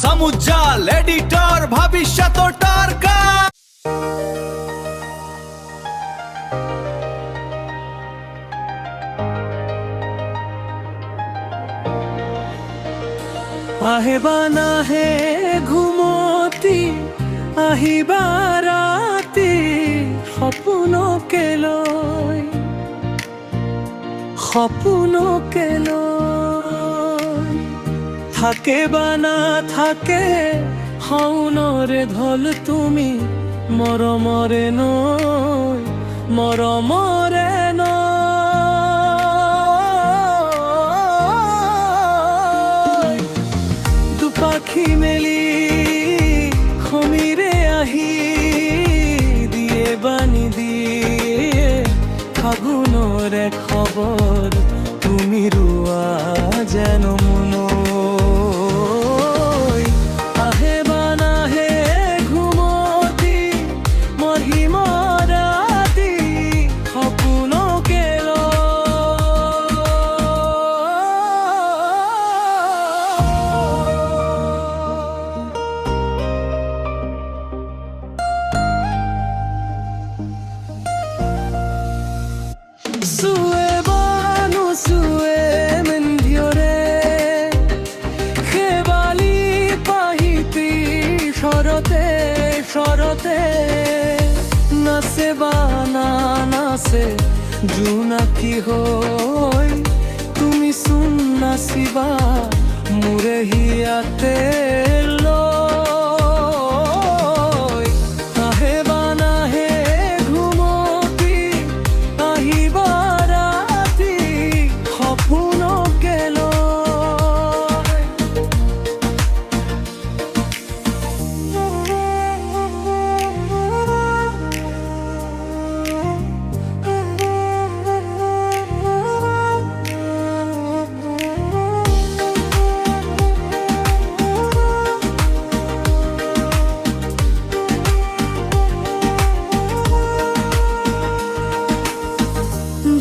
সামুজ্জাল editor ভবিষ্যৎ টারকা। আহেবা নাহে ঘুমতি আহিবা রাতি সপোনকে লৈ থাকে বা না থাকে শাওনৰে ঢল তুমি মৰমৰে নৈ মৰমৰে নৈ দুপাখি মেলি সমীৰে আহি দিয়ে বানি দিয়ে ফাগুনৰে খবৰ তুমি ৰোৱা যেন মনৈ আহে বা নাহে ঘুমতি মহিমা ৰাতি সপোনকে Sue banu sue mendiore khebali pahiti shorote nase bana nase junaki hoy tumi sun nasiba mure hiate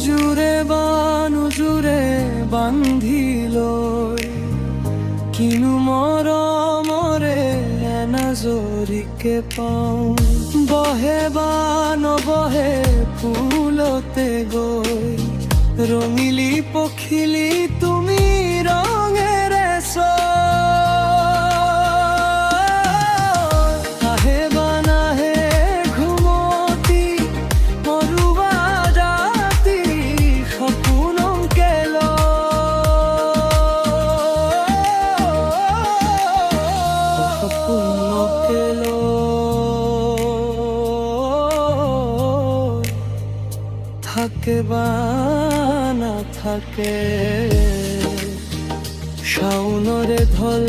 জুৰে Banu জুৰে বান্ধি লৈ কিনো মৰমৰে নজৰিকে পাওঁ বহে বা নবহে ফুলতে গৈ ৰঙিলি পখিলি তুমি ৰঙেৰে থাকে বা না থাকে শাওনৰে ঢল